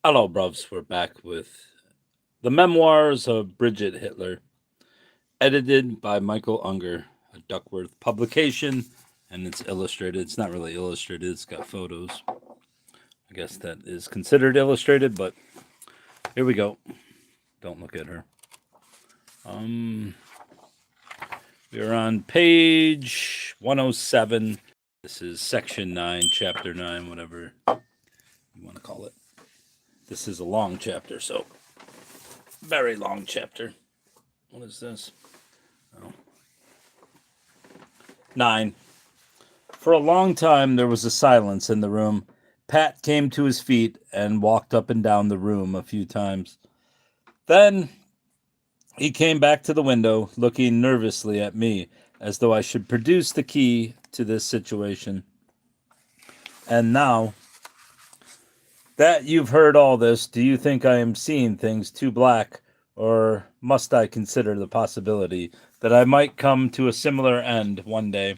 Hello, bruvs. We're back with the Memoirs of Bridget Hitler, edited by Michael Unger, a Duckworth publication, and it's illustrated. It's not really illustrated, it's got photos. I guess that is considered illustrated, but here we go. Don't look at her. We're on page 107. This is section 9, chapter 9, whatever you want to call it. This is a long chapter, so very long chapter. What is this? Oh. 9. For a long time there was a silence in the room. Pat came to his feet and walked up and down the room a few times. Then he came back to the window, looking nervously at me, as though I should produce the key to this situation. And now that you've heard all this, do you think I am seeing things too black, or must I consider the possibility that I might come to a similar end one day?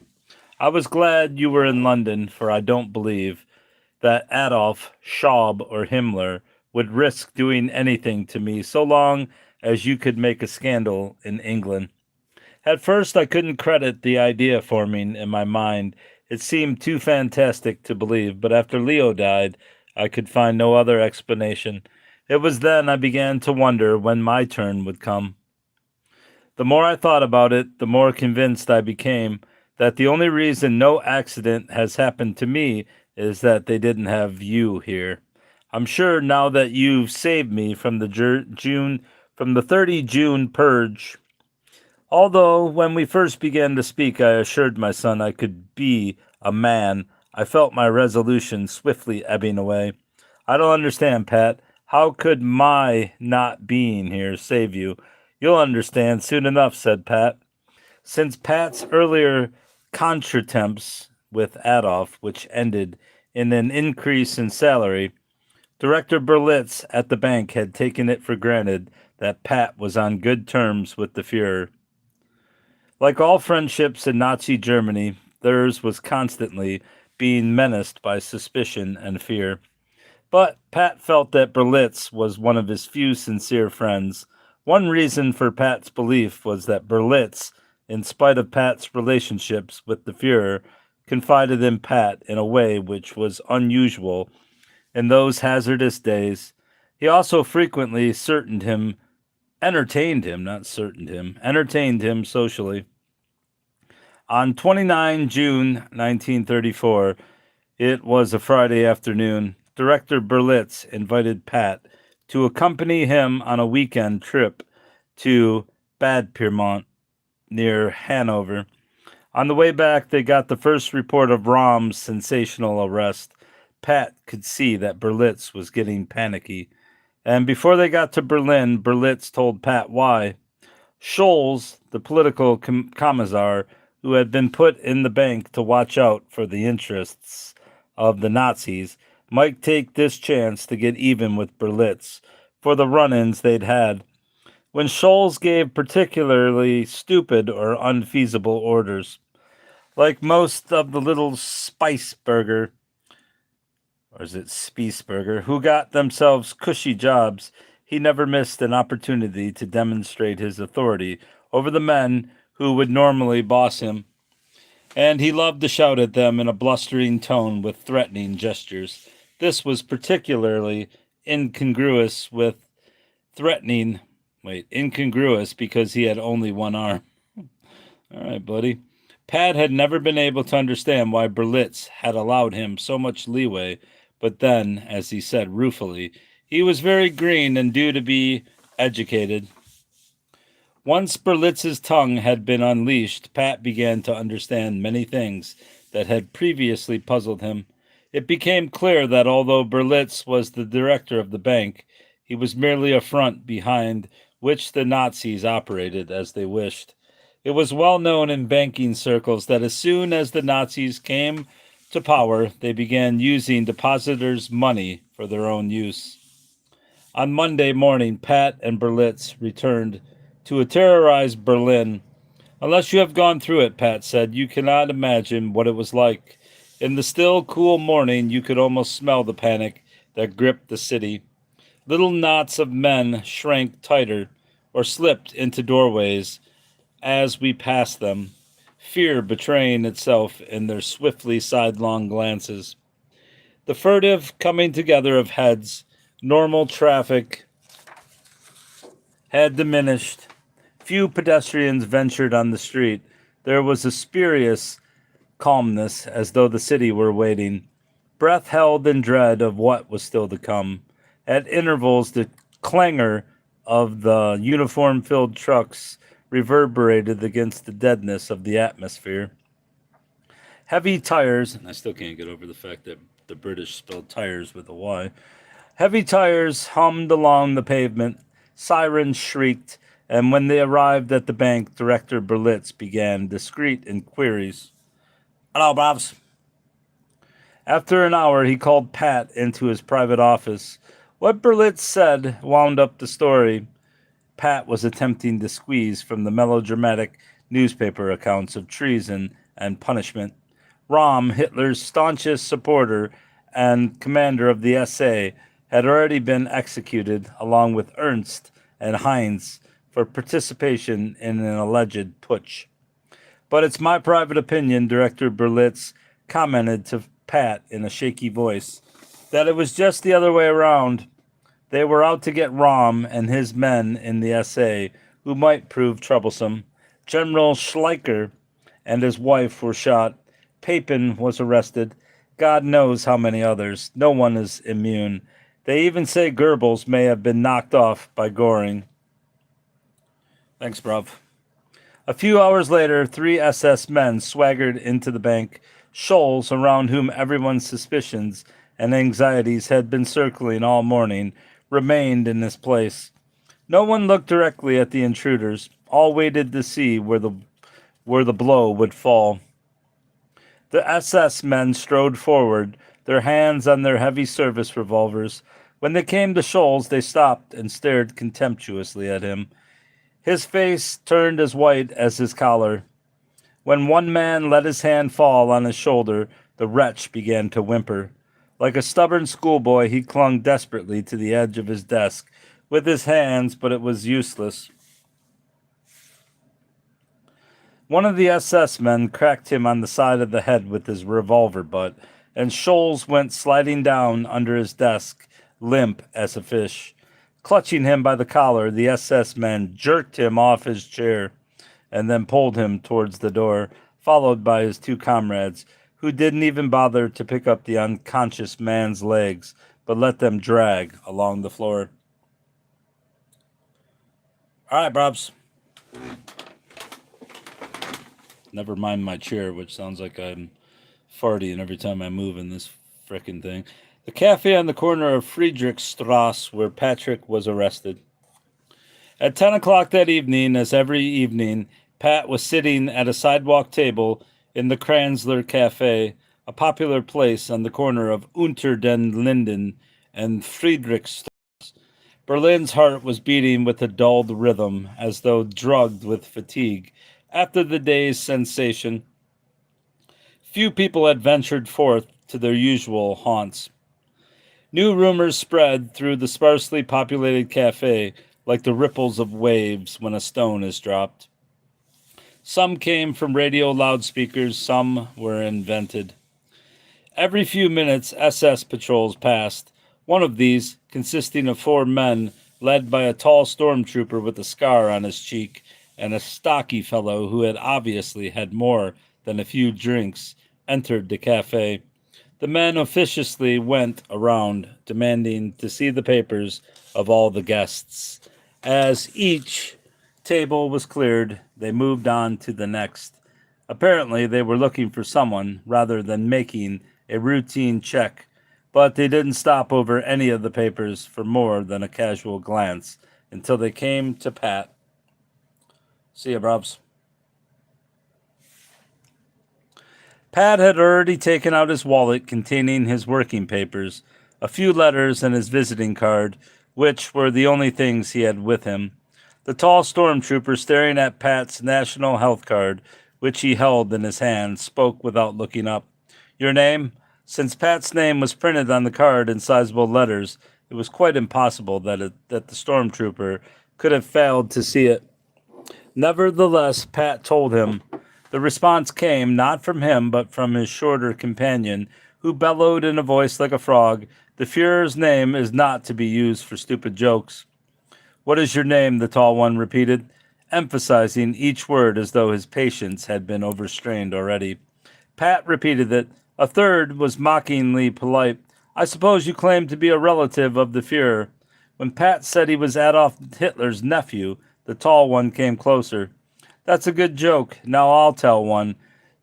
I was glad you were in London, for I don't believe that Adolf, Schaub, or Himmler would risk doing anything to me so long as you could make a scandal in England. At first I couldn't credit the idea forming in my mind. It seemed too fantastic to believe, but after Leo died, I could find no other explanation. It was then I began to wonder when my turn would come. The more I thought about it, the more convinced I became that the only reason no accident has happened to me is that they didn't have you here. I'm sure now that you've saved me from the from the 30 June purge. Although when we first began to speak, I assured my son I could be a man, I felt my resolution swiftly ebbing away. I don't understand, Pat. How could my not being here save you? You'll understand soon enough, said Pat. Since Pat's earlier contretemps with Adolf, which ended in an increase in salary, Director Berlitz at the bank had taken it for granted that Pat was on good terms with the Fuhrer. Like all friendships in Nazi Germany, theirs was constantly being menaced by suspicion and fear. But Pat felt that Berlitz was one of his few sincere friends. One reason for Pat's belief was that Berlitz, in spite of Pat's relationships with the Fuhrer, confided in Pat in a way which was unusual in those hazardous days. He also frequently entertained him socially. On 29 June 1934, it was a Friday afternoon, Director Berlitz invited Pat to accompany him on a weekend trip to Bad Pyrmont, near Hanover. On the way back, they got the first report of Rom's sensational arrest. Pat could see that Berlitz was getting panicky. And before they got to Berlin, Berlitz told Pat why. Scholz, the political commissar, who had been put in the bank to watch out for the interests of the Nazis, might take this chance to get even with Berlitz for the run-ins they'd had. When Scholz gave particularly stupid or unfeasible orders, like most of the little Spiceburger, or is it Spiesberger, who got themselves cushy jobs, he never missed an opportunity to demonstrate his authority over the men who would normally boss him. And he loved to shout at them in a blustering tone with threatening gestures. This was particularly incongruous because he had only one arm. All right, buddy. Pat had never been able to understand why Berlitz had allowed him so much leeway, but then, as he said ruefully, he was very green and due to be educated. Once Berlitz's tongue had been unleashed, Pat began to understand many things that had previously puzzled him. It became clear that although Berlitz was the director of the bank, he was merely a front behind which the Nazis operated as they wished. It was well known in banking circles that as soon as the Nazis came to power, they began using depositors' money for their own use. On Monday morning, Pat and Berlitz returned to a terrorized Berlin. Unless you have gone through it, Pat said, you cannot imagine what it was like. In the still, cool morning, you could almost smell the panic that gripped the city. Little knots of men shrank tighter or slipped into doorways as we passed them, fear betraying itself in their swiftly sidelong glances. The furtive coming together of heads, normal traffic had diminished. Few pedestrians ventured on the street. There was a spurious calmness as though the city were waiting, breath held in dread of what was still to come. At intervals, the clangor of the uniform filled trucks reverberated against the deadness of the atmosphere. Heavy tires, and I still can't get over the fact that the British spelled tires with a Y. Heavy tires hummed along the pavement, sirens shrieked, and when they arrived at the bank, Director Berlitz began discreet inquiries. Hello, Bobs. After an hour, he called Pat into his private office. What Berlitz said wound up the story Pat was attempting to squeeze from the melodramatic newspaper accounts of treason and punishment. Rom, Hitler's staunchest supporter and commander of the SA, had already been executed along with Ernst and Heinz for participation in an alleged putsch. But it's my private opinion, Director Berlitz commented to Pat in a shaky voice, that it was just the other way around. They were out to get Rom and his men in the SA, who might prove troublesome. General Schleicher and his wife were shot. Papin was arrested. God knows how many others. No one is immune. They even say Goebbels may have been knocked off by Goring. Thanks, bruv. A few hours later, 3 SS men swaggered into the bank. Scholes, around whom everyone's suspicions and anxieties had been circling all morning, remained in his place. No one looked directly at the intruders. All waited to see where the blow would fall. The SS men strode forward, their hands on their heavy service revolvers. When they came to Scholes, they stopped and stared contemptuously at him. His face turned as white as his collar. When one man let his hand fall on his shoulder, the wretch began to whimper. Like a stubborn schoolboy, he clung desperately to the edge of his desk with his hands, but it was useless. One of the SS men cracked him on the side of the head with his revolver butt, and Scholes went sliding down under his desk, limp as a fish. Clutching him by the collar, the SS men jerked him off his chair and then pulled him towards the door, followed by his 2 comrades, who didn't even bother to pick up the unconscious man's legs, but let them drag along the floor. All right, Brobs. Never mind my chair, which sounds like I'm farting every time I move in this frickin' thing. The cafe on the corner of Friedrichstrasse, where Patrick was arrested. At 10 o'clock that evening, as every evening, Pat was sitting at a sidewalk table in the Kranzler Cafe, a popular place on the corner of Unter den Linden and Friedrichstrasse. Berlin's heart was beating with a dulled rhythm, as though drugged with fatigue. After the day's sensation, few people had ventured forth to their usual haunts. New rumors spread through the sparsely populated cafe like the ripples of waves when a stone is dropped. Some came from radio loudspeakers, some were invented. Every few minutes, SS patrols passed. One of these, consisting of 4 men, led by a tall stormtrooper with a scar on his cheek and a stocky fellow who had obviously had more than a few drinks, entered the cafe. The men officiously went around, demanding to see the papers of all the guests. As each table was cleared, they moved on to the next. Apparently, they were looking for someone rather than making a routine check, but they didn't stop over any of the papers for more than a casual glance until they came to Pat. See ya, Brobs. Pat had already taken out his wallet containing his working papers, a few letters, and his visiting card, which were the only things he had with him. The tall stormtrooper, staring at Pat's national health card, which he held in his hand, spoke without looking up. Your name? Since Pat's name was printed on the card in sizable letters, It was quite impossible that the stormtrooper could have failed to see it. Nevertheless, Pat told him. The response came not from him, but from his shorter companion, who bellowed in a voice like a frog, "The Fuhrer's name is not to be used for stupid jokes." "What is your name?" the tall one repeated, emphasizing each word as though his patience had been overstrained already. Pat repeated it. A third was mockingly polite. "I suppose you claim to be a relative of the Fuhrer." When Pat said he was Adolf Hitler's nephew, the tall one came closer. "That's a good joke. Now I'll tell one."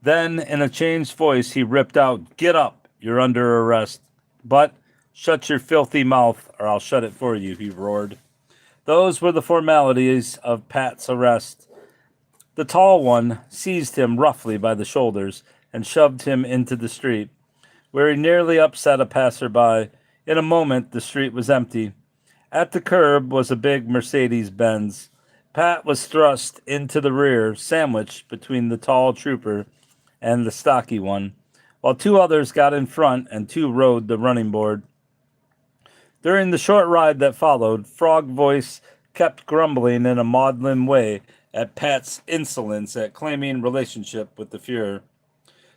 Then, in a changed voice, he ripped out, "Get up. You're under arrest." "But shut your filthy mouth, or I'll shut it for you," he roared. Those were the formalities of Pat's arrest. The tall one seized him roughly by the shoulders and shoved him into the street, where he nearly upset a passerby. In a moment, the street was empty. At the curb was a big Mercedes-Benz. Pat was thrust into the rear, sandwiched between the tall trooper and the stocky one, while two others got in front and two rode the running board. During the short ride that followed, Frog Voice kept grumbling in a maudlin way at Pat's insolence at claiming relationship with the Fuhrer.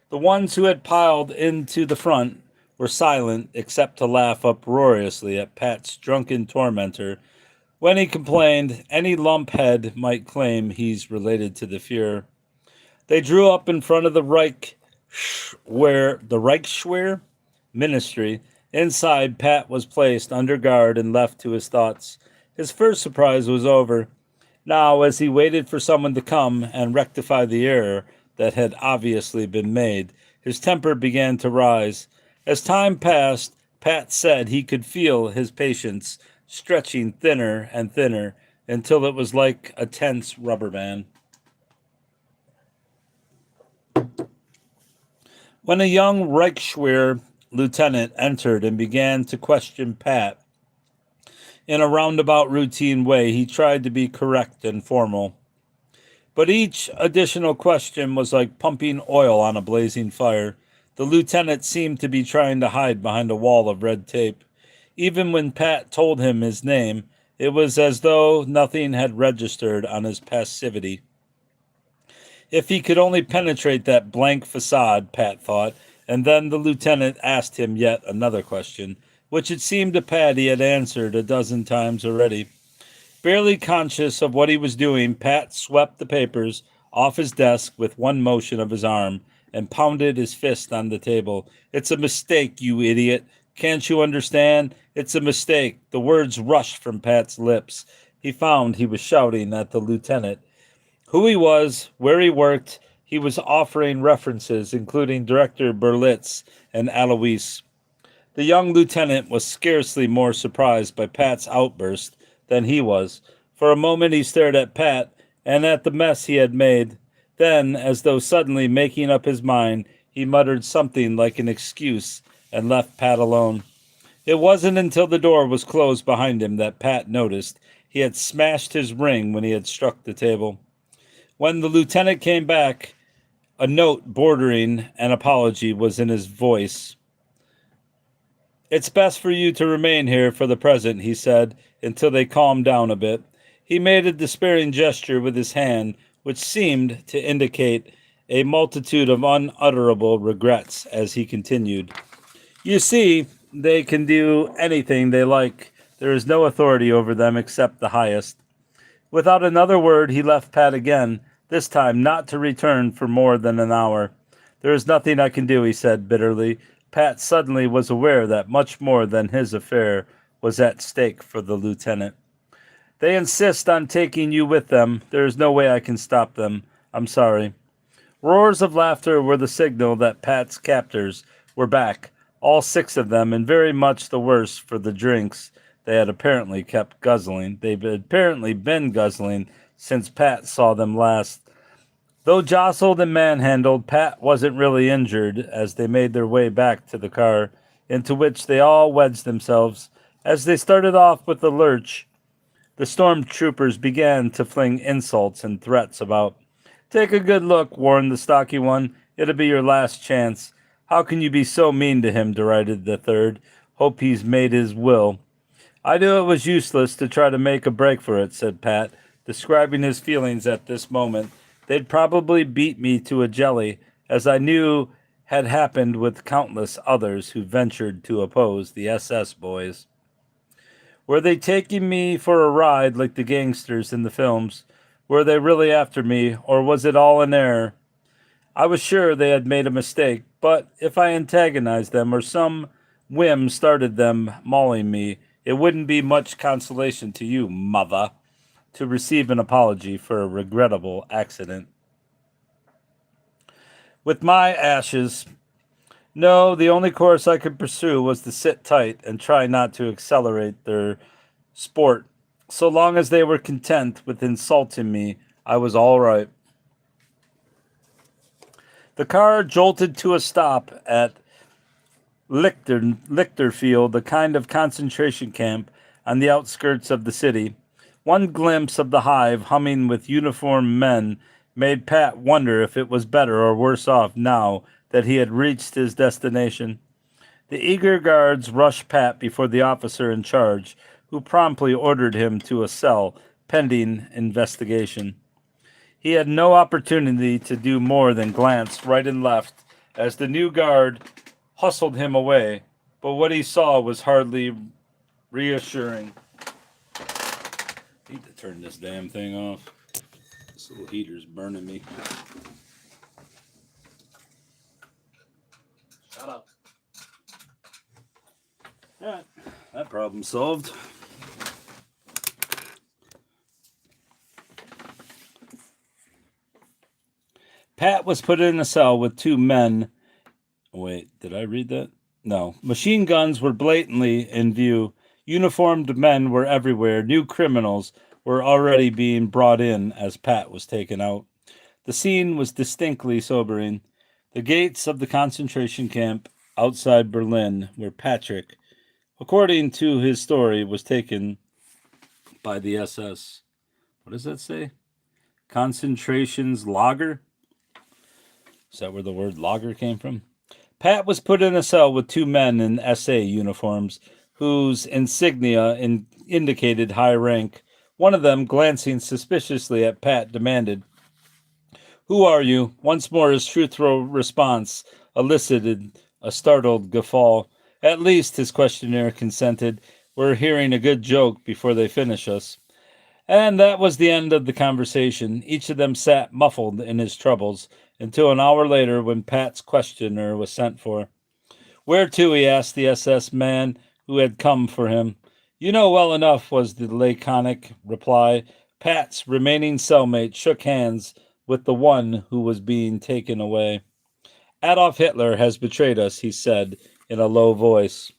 The ones who had piled into the front were silent except to laugh uproariously at Pat's drunken tormentor when he complained any lumphead might claim he's related to the Fuhrer. They drew up in front of the Reichswehr ministry. Inside, Pat was placed under guard and left to his thoughts. His first surprise was over. Now, as he waited for someone to come and rectify the error that had obviously been made, his temper began to rise. As time passed, Pat said he could feel his patience stretching thinner and thinner until it was like a tense rubber band. When a young Reichswehr lieutenant entered and began to question Pat in a roundabout routine way, he tried to be correct and formal. But each additional question was like pumping oil on a blazing fire. The lieutenant seemed to be trying to hide behind a wall of red tape. Even when Pat told him his name, it was as though nothing had registered on his passivity. If he could only penetrate that blank facade, Pat thought, and then the lieutenant asked him yet another question, which it seemed to Pat he had answered a dozen times already. Barely conscious of what he was doing, Pat swept the papers off his desk with one motion of his arm and pounded his fist on the table. "It's a mistake, you idiot. Can't you understand? It's a mistake." The words rushed from Pat's lips. He found he was shouting at the lieutenant. Who he was, where he worked, he was offering references, including Director Berlitz and Alois. The young lieutenant was scarcely more surprised by Pat's outburst than he was. For a moment he stared at Pat and at the mess he had made. Then, as though suddenly making up his mind, he muttered something like an excuse and left Pat alone. It wasn't until the door was closed behind him that Pat noticed he had smashed his ring when he had struck the table. When the lieutenant came back, a note bordering an apology was in his voice. "It's best for you to remain here for the present," he said, until they calmed down a bit. He made a despairing gesture with his hand, which seemed to indicate a multitude of unutterable regrets as he continued. "You see, they can do anything they like. There is no authority over them except the highest." Without another word, he left Pat again, this time not to return for more than an hour. "There is nothing I can do," he said bitterly. Pat suddenly was aware that much more than his affair was at stake for the lieutenant. "They insist on taking you with them. There is no way I can stop them. I'm sorry." Roars of laughter were the signal that Pat's captors were back, all six of them, and very much the worse for the drinks they had apparently kept guzzling. They've apparently been guzzling since Pat saw them last. Though jostled and manhandled, Pat wasn't really injured as they made their way back to the car, into which they all wedged themselves. As they started off with the lurch, the stormtroopers began to fling insults and threats about. "Take a good look," warned the stocky one. "It'll be your last chance." "How can you be so mean to him?" derided the third. "Hope he's made his will." I knew it was useless to try to make a break for it, said Pat, describing his feelings at this moment. They'd probably beat me to a jelly, as I knew had happened with countless others who ventured to oppose the SS boys. Were they taking me for a ride like the gangsters in the films? Were they really after me, or was it all an error? I was sure they had made a mistake, but if I antagonized them or some whim started them mauling me, it wouldn't be much consolation to you, mother, to receive an apology for a regrettable accident. With my ashes, no, the only course I could pursue was to sit tight and try not to accelerate their sport. So long as they were content with insulting me, I was all right. The car jolted to a stop at Lichterfield, a kind of concentration camp on the outskirts of the city. One glimpse of the hive humming with uniformed men made Pat wonder if it was better or worse off now that he had reached his destination. The eager guards rushed Pat before the officer in charge, who promptly ordered him to a cell pending investigation. He had no opportunity to do more than glance right and left as the new guard hustled him away, but what he saw was hardly reassuring. I need to turn this damn thing off. This little heater's burning me. Shut up. Alright, that problem solved. Pat was put in a cell with two men. Wait, did I read that? No. Machine guns were blatantly in view. Uniformed men were everywhere. New criminals were already being brought in as Pat was taken out. The scene was distinctly sobering. The gates of the concentration camp outside Berlin, where Patrick, according to his story, was taken by the SS. What does that say? Concentrations lager? Is that where the word lager came from? Pat was put in a cell with two men in SA uniforms, whose insignia indicated high rank. One of them, glancing suspiciously at Pat, demanded, "Who are you?" Once more his truthful response elicited a startled guffaw. "At least," his questioner consented, "we're hearing a good joke before they finish us." And that was the end of the conversation. Each of them sat muffled in his troubles until an hour later when Pat's questioner was sent for. "Where to?" he asked the SS man who had come for him. "You know well enough," was the laconic reply. Pat's remaining cellmate shook hands with the one who was being taken away. "Adolf Hitler has betrayed us," he said in a low voice.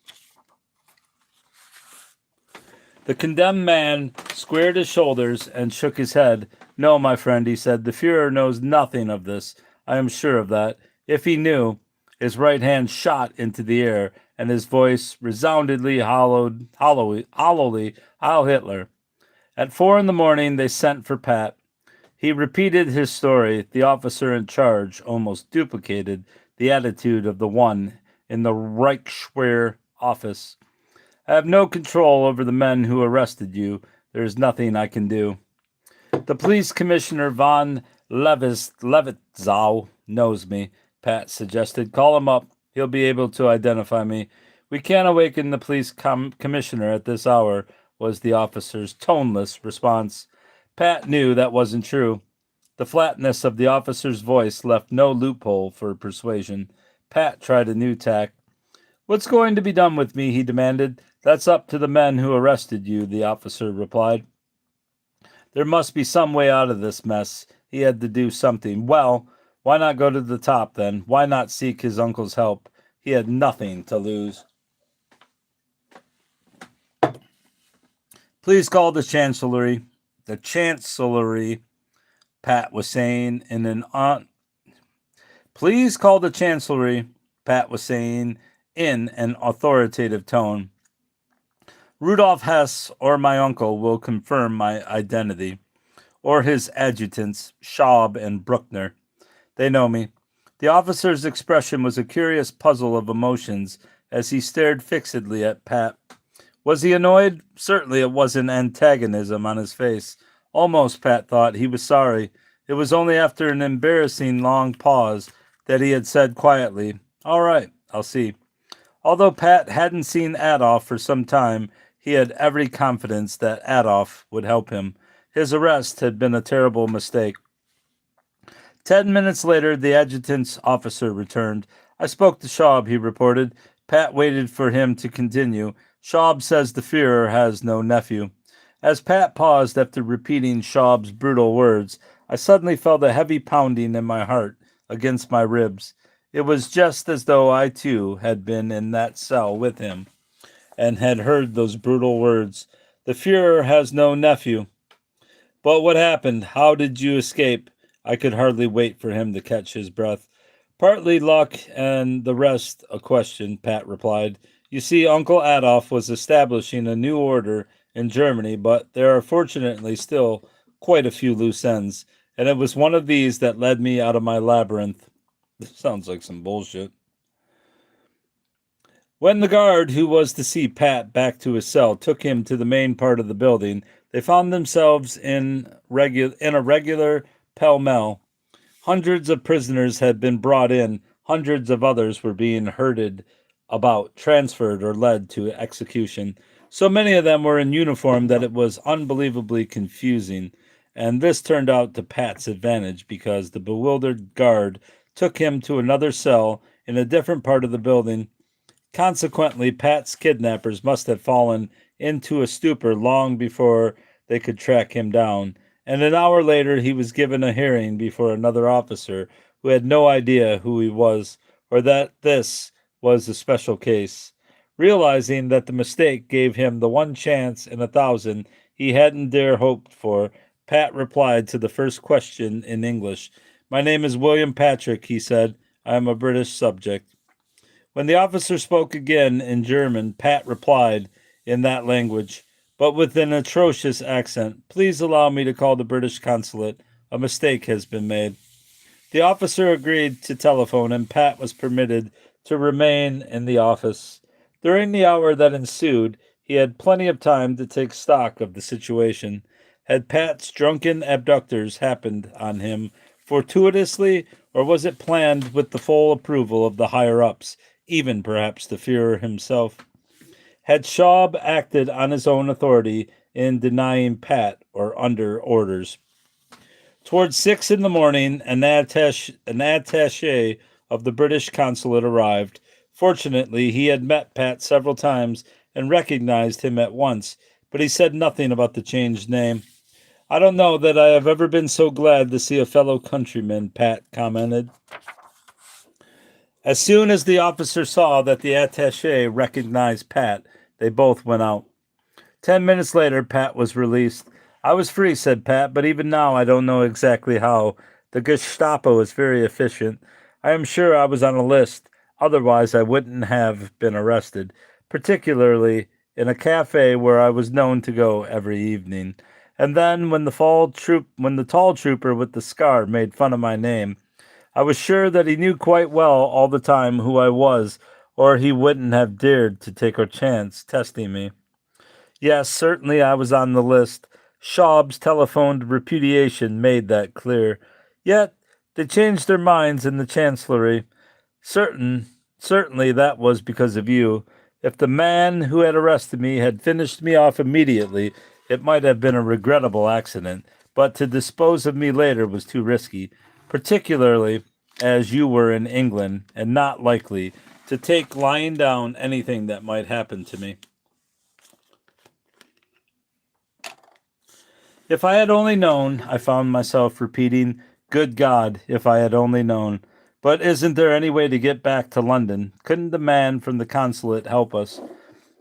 The condemned man squared his shoulders and shook his head. "No, my friend," he said, "the Fuhrer knows nothing of this. I am sure of that. If he knew—" His right hand shot into the air, and his voice resoundingly hollowly, "Heil Hitler." At 4 in the morning, they sent for Pat. He repeated his story. The officer in charge almost duplicated the attitude of the one in the Reichswehr office. "I have no control over the men who arrested you. There is nothing I can do." "The police commissioner von Levitzow knows me," Pat suggested. "Call him up. He'll be able to identify me." "We can't awaken the police commissioner at this hour," was the officer's toneless response. Pat knew that wasn't true. The flatness of the officer's voice left no loophole for persuasion. Pat tried a new tack. "What's going to be done with me?" he demanded. "That's up to the men who arrested you," the officer replied. There must be some way out of this mess. He had to do something. Well, why not go to the top then? Why not seek his uncle's help? He had nothing to lose. "Please call the chancellery." The chancellery, Pat was saying in an "Please call the chancellery," Pat was saying in an authoritative tone. "Rudolf Hess or my uncle will confirm my identity, or his adjutants, Schaub and Bruckner. They know me." The officer's expression was a curious puzzle of emotions as he stared fixedly at Pat. Was he annoyed? Certainly it wasn't antagonism on his face. Almost, Pat thought, he was sorry. It was only after an embarrassing long pause that he had said quietly, "All right, I'll see." Although Pat hadn't seen Adolf for some time, he had every confidence that Adolf would help him. His arrest had been a terrible mistake. 10 minutes later, the adjutant's officer returned. "I spoke to Schaub," he reported. Pat waited for him to continue. "Schaub says the Führer has no nephew." As Pat paused after repeating Schaub's brutal words, I suddenly felt a heavy pounding in my heart against my ribs. It was just as though I too had been in that cell with him and had heard those brutal words. "The Führer has no nephew." "But what happened? How did you escape?" I could hardly wait for him to catch his breath. "Partly luck and the rest a question," Pat replied. "You see, Uncle Adolf was establishing a new order in Germany, but there are fortunately still quite a few loose ends, and it was one of these that led me out of my labyrinth." This sounds like some bullshit. When the guard who was to see Pat back to his cell took him to the main part of the building, they found themselves in a regular pell-mell. Hundreds of prisoners had been brought in, hundreds of others were being herded about, transferred, or led to execution. So many of them were in uniform that it was unbelievably confusing, and this turned out to Pat's advantage because the bewildered guard took him to another cell in a different part of the building. Consequently, Pat's kidnappers must have fallen into a stupor long before they could track him down, and an hour later he was given a hearing before another officer who had no idea who he was or that this was a special case. Realizing that the mistake gave him the one chance in 1,000 he hadn't dare hoped for, Pat replied to the first question in English. "My name is William Patrick," he said. "I am a British subject." When the officer spoke again in German, Pat replied in that language, but with an atrocious accent. "Please allow me to call the British consulate. A mistake has been made." The officer agreed to telephone, and Pat was permitted to remain in the office. During the hour that ensued, he had plenty of time to take stock of the situation. Had Pat's drunken abductors happened on him fortuitously, or was it planned with the full approval of the higher-ups, even perhaps the Führer himself? Had Schaub acted on his own authority in denying Pat or under orders? Towards 6 in the morning, an attaché of the British consulate arrived. Fortunately, he had met Pat several times and recognized him at once, but he said nothing about the changed name. "I don't know that I have ever been so glad to see a fellow countryman," Pat commented. As soon as the officer saw that the attaché recognized Pat, they both went out. 10 minutes later, Pat was released. "I was free," said Pat, "but even now I don't know exactly how. The Gestapo is very efficient. I am sure I was on a list, otherwise I wouldn't have been arrested, particularly in a cafe where I was known to go every evening. And then when the tall trooper with the scar made fun of my name, I was sure that he knew quite well all the time who I was, or he wouldn't have dared to take a chance testing me. Yes, certainly I was on the list. Schaub's telephoned repudiation made that clear. Yet they changed their minds in the chancellery. Certainly that was because of you. If the man who had arrested me had finished me off immediately, it might have been a regrettable accident, but to dispose of me later was too risky, particularly as you were in England and not likely to take lying down anything that might happen to me. If I had only known, I found myself repeating, "Good God, if I had only known." But isn't there any way to get back to London? Couldn't the man from the consulate help us?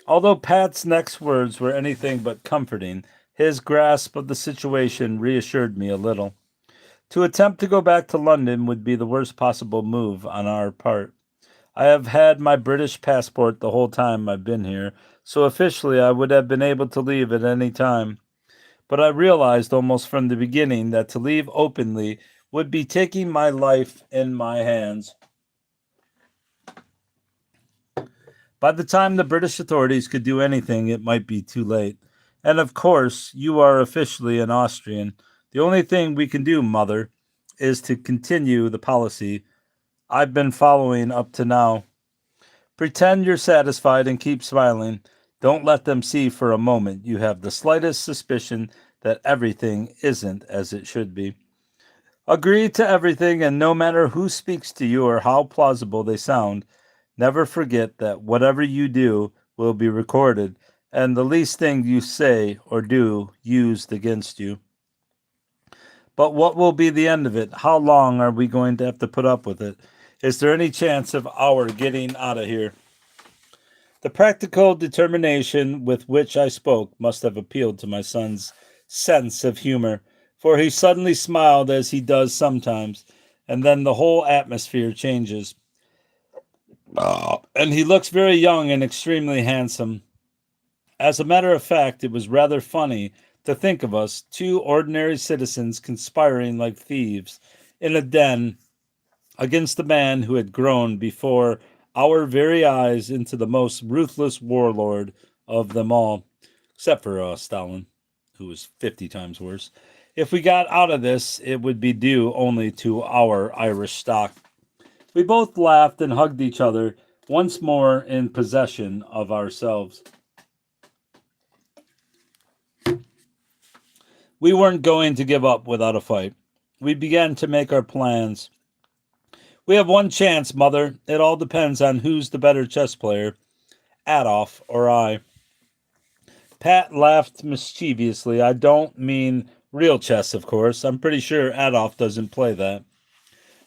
Although Pat's next words were anything but comforting, his grasp of the situation reassured me a little. To attempt to go back to London would be the worst possible move on our part. I have had my British passport the whole time I've been here, so officially I would have been able to leave at any time. But I realized almost from the beginning that to leave openly would be taking my life in my hands. By the time the British authorities could do anything, it might be too late. And of course, you are officially an Austrian. The only thing we can do, Mother, is to continue the policy I've been following up to now. Pretend you're satisfied and keep smiling. Don't let them see for a moment you have the slightest suspicion that everything isn't as it should be. Agree to everything, and no matter who speaks to you or how plausible they sound, never forget that whatever you do will be recorded, and the least thing you say or do used against you. But what will be the end of it? How long are we going to have to put up with it? Is there any chance of our getting out of here? The practical determination with which I spoke must have appealed to my son's sense of humor, for he suddenly smiled as he does sometimes, and then the whole atmosphere changes. And he looks very young and extremely handsome. As a matter of fact, it was rather funny to think of us, two ordinary citizens, conspiring like thieves in a den against the man who had grown before our very eyes into the most ruthless warlord of them all, except for Stalin, who was 50 times worse. If we got out of this, it would be due only to our Irish stock. We both laughed and hugged each other, once more in possession of ourselves. We weren't going to give up without a fight. We began to make our plans. We have one chance, Mother. It all depends on who's the better chess player, Adolf or I. Pat laughed mischievously. I don't mean real chess, of course. I'm pretty sure Adolf doesn't play that.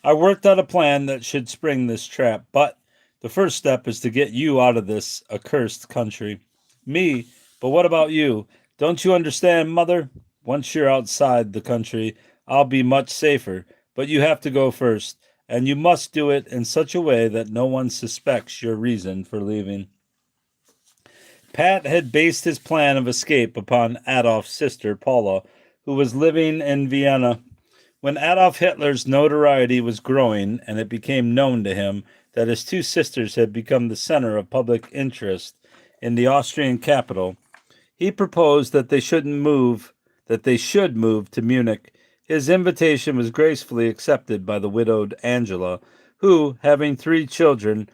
I worked out a plan that should spring this trap, but the first step is to get you out of this accursed country. Me? But what about you? Don't you understand, Mother? Once you're outside the country, I'll be much safer, but you have to go first, and you must do it in such a way that no one suspects your reason for leaving. Pat had based his plan of escape upon Adolf's sister, Paula, who was living in Vienna. When Adolf Hitler's notoriety was growing and it became known to him that his two sisters had become the center of public interest in the Austrian capital, he proposed that they should move to Munich. His invitation was gracefully accepted by the widowed Angela, who, having 3 children,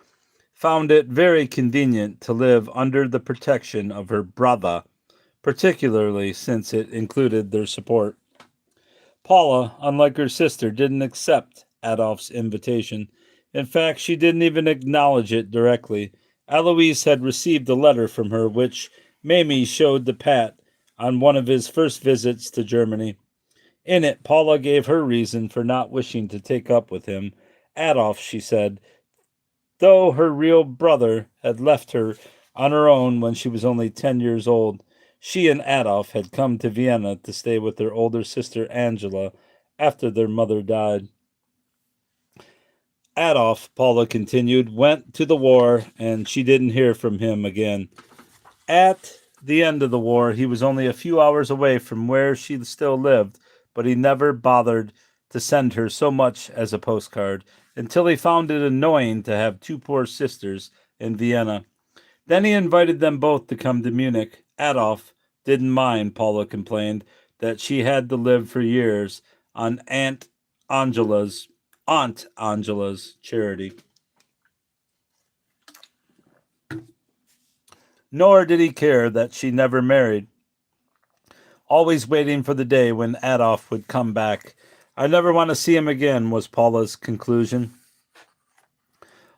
found it very convenient to live under the protection of her brother, particularly since it included their support. Paula, unlike her sister, didn't accept Adolf's invitation. In fact, she didn't even acknowledge it directly. Eloise had received a letter from her, which Mamie showed to Pat on one of his first visits to Germany. In it, Paula gave her reason for not wishing to take up with him. Adolf, she said, though her real brother had left her on her own when she was only 10 years old. She and Adolf had come to Vienna to stay with their older sister Angela after their mother died. Adolf, Paula continued, went to the war, and she didn't hear from him again. At the end of the war, he was only a few hours away from where she still lived, but he never bothered to send her so much as a postcard, until he found it annoying to have 2 poor sisters in Vienna. Then he invited them both to come to Munich. Adolf didn't mind, Paula complained, that she had to live for years on Aunt Angela's charity. Nor did he care that she never married, always waiting for the day when Adolf would come back. I never want to see him again, was Paula's conclusion.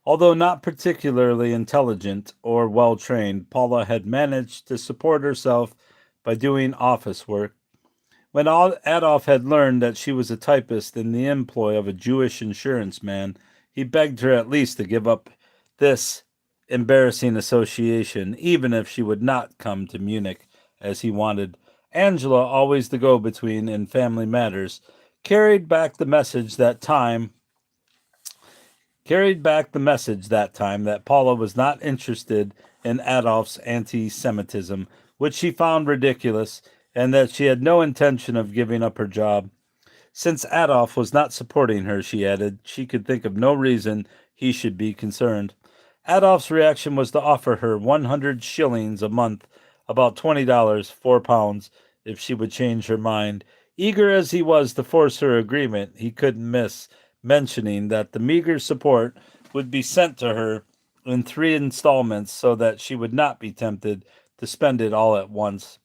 Although not particularly intelligent or well-trained, Paula had managed to support herself by doing office work. When Adolf had learned that she was a typist in the employ of a Jewish insurance man, he begged her at least to give up this embarrassing association, even if she would not come to Munich as he wanted. Angela, always the go-between in family matters, carried back the message that time that Paula was not interested in Adolf's anti-Semitism, which she found ridiculous, and that she had no intention of giving up her job. Since Adolf was not supporting her, she added, she could think of no reason he should be concerned. Adolf's reaction was to offer her 100 shillings a month, about $20, 4 pounds, if she would change her mind. Eager as he was to force her agreement, he couldn't miss mentioning that the meager support would be sent to her in 3 installments so that she would not be tempted to spend it all at once.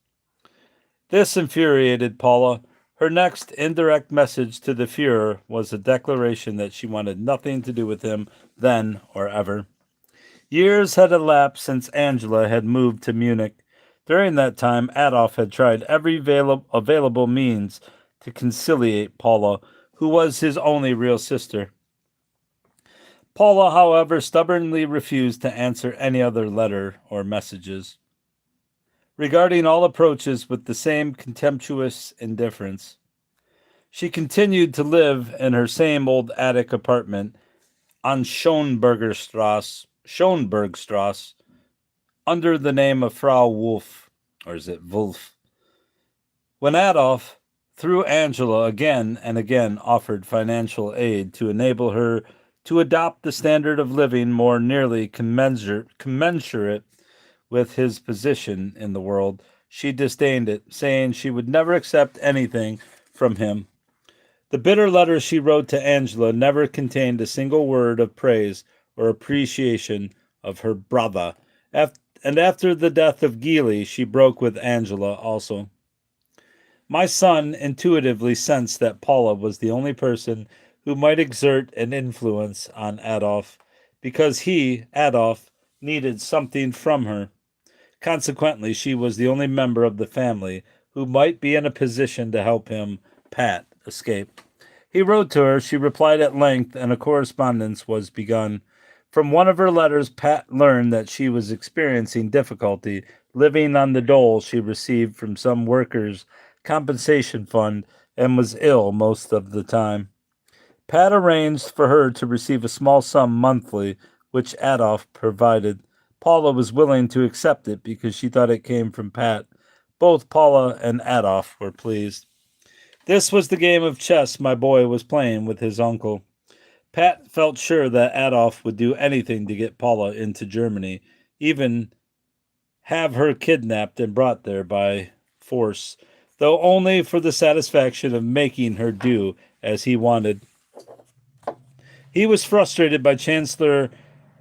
This infuriated Paula. Her next indirect message to the Fuhrer was a declaration that she wanted nothing to do with him then or ever. Years had elapsed since Angela had moved to Munich. During that time, Adolf had tried every available means to conciliate Paula, who was his only real sister. Paula, however, stubbornly refused to answer any other letter or messages, regarding all approaches with the same contemptuous indifference. She continued to live in her same old attic apartment on Schonbergstrasse, under the name of Frau Wolf, or is it Wolf? When Adolf, through Angela, again and again offered financial aid to enable her to adopt the standard of living more nearly commensurate with his position in the world, she disdained it, saying she would never accept anything from him. The bitter letters she wrote to Angela never contained a single word of praise or appreciation of her brother. And after the death of Geely, she broke with Angela also. My son intuitively sensed that Paula was the only person who might exert an influence on Adolf, because he, Adolf, needed something from her. Consequently, she was the only member of the family who might be in a position to help him, Pat, escape. He wrote to her, she replied at length, and a correspondence was begun. From one of her letters, Pat learned that she was experiencing difficulty living on the dole she received from some workers' compensation fund and was ill most of the time. Pat arranged for her to receive a small sum monthly, which Adolf provided. Paula was willing to accept it because she thought it came from Pat. Both Paula and Adolf were pleased. This was the game of chess my boy was playing with his uncle. Pat felt sure that Adolf would do anything to get Paula into Germany, even have her kidnapped and brought there by force, though only for the satisfaction of making her do as he wanted. He was frustrated by Chancellor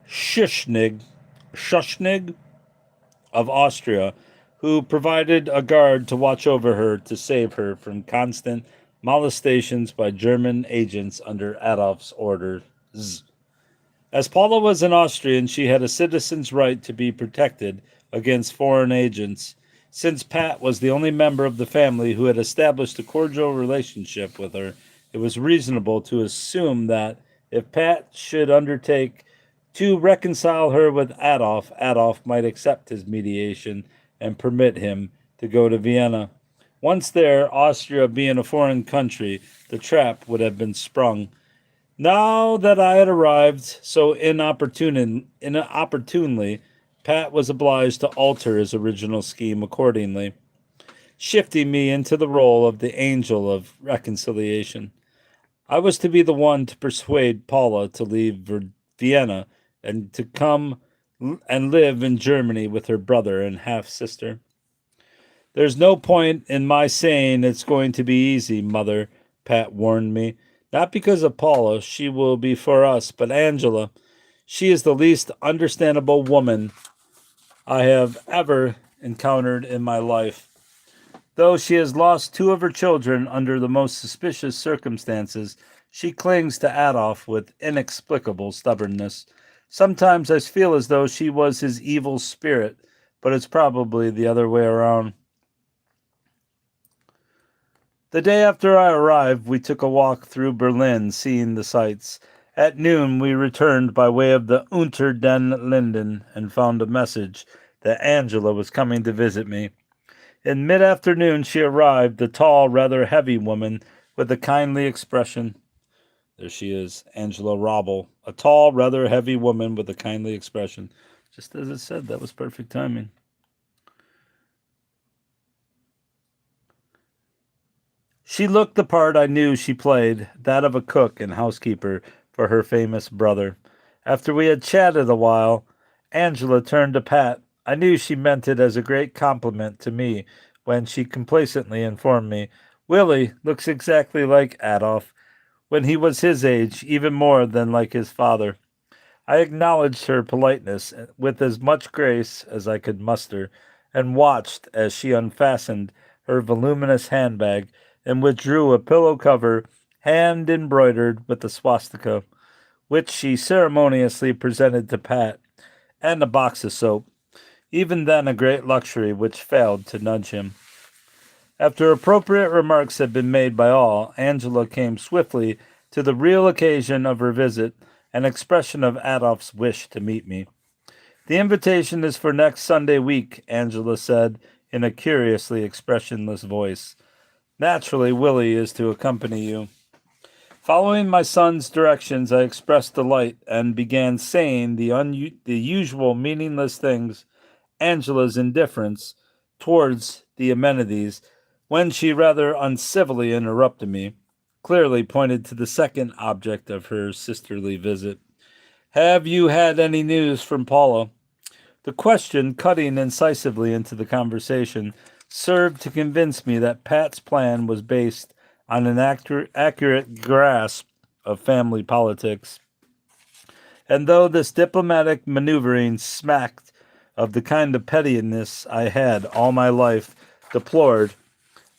Schuschnigg of Austria, who provided a guard to watch over her to save her from constant molestations by German agents under Adolf's orders. As Paula was an Austrian, she had a citizen's right to be protected against foreign agents. Since Pat was the only member of the family who had established a cordial relationship with her, it was reasonable to assume that if Pat should undertake to reconcile her with Adolf, Adolf might accept his mediation and permit him to go to Vienna. Once there, Austria being a foreign country, the trap would have been sprung. Now that I had arrived so inopportunely, Pat was obliged to alter his original scheme accordingly, shifting me into the role of the angel of reconciliation. I was to be the one to persuade Paula to leave Vienna and to come and live in Germany with her brother and half-sister. There's no point in my saying it's going to be easy, Mother, Pat warned me. Not because of Paula, she will be for us, but Angela. She is the least understandable woman I have ever encountered in my life. Though she has lost 2 of her children under the most suspicious circumstances, she clings to Adolf with inexplicable stubbornness. Sometimes I feel as though she was his evil spirit, but it's probably the other way around. The day after I arrived, we took a walk through Berlin, seeing the sights. At noon, we returned by way of the Unter den Linden and found a message that Angela was coming to visit me. In mid-afternoon, she arrived, a tall, rather heavy woman with a kindly expression. There she is, Angela Robel, a tall, rather heavy woman with a kindly expression. Just as it said, that was perfect timing. She looked the part I knew she played, that of a cook and housekeeper for her famous brother. After we had chatted a while, Angela turned to Pat. I knew she meant it as a great compliment to me when she complacently informed me, Willie looks exactly like Adolf when he was his age, even more than like his father. I acknowledged her politeness with as much grace as I could muster, and watched as she unfastened her voluminous handbag and withdrew a pillow cover hand embroidered with the swastika, which she ceremoniously presented to Pat, and a box of soap, even then a great luxury which failed to nudge him. After appropriate remarks had been made by all, Angela came swiftly to the real occasion of her visit, an expression of Adolph's wish to meet me. The invitation is for next Sunday week, Angela said in a curiously expressionless voice. Naturally, Willie is to accompany you. Following my son's directions, I expressed delight and began saying the usual meaningless things, Angela's indifference towards the amenities, when she rather uncivilly interrupted me, clearly pointed to the second object of her sisterly visit. Have you had any news from Paula? The question, cutting incisively into the conversation, served to convince me that Pat's plan was based on an accurate grasp of family politics. And though this diplomatic maneuvering smacked of the kind of pettiness I had all my life deplored,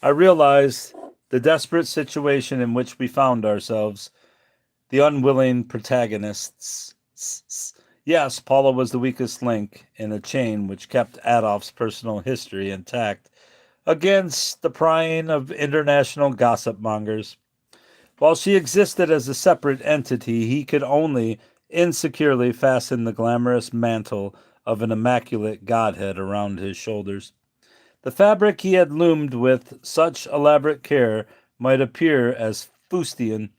I realized the desperate situation in which we found ourselves, the unwilling protagonists. Yes, Paula was the weakest link in a chain which kept Adolph's personal history intact against the prying of international gossip mongers. While she existed as a separate entity, he could only insecurely fasten the glamorous mantle of an immaculate godhead around his shoulders. The fabric he had loomed with such elaborate care might appear as fustian,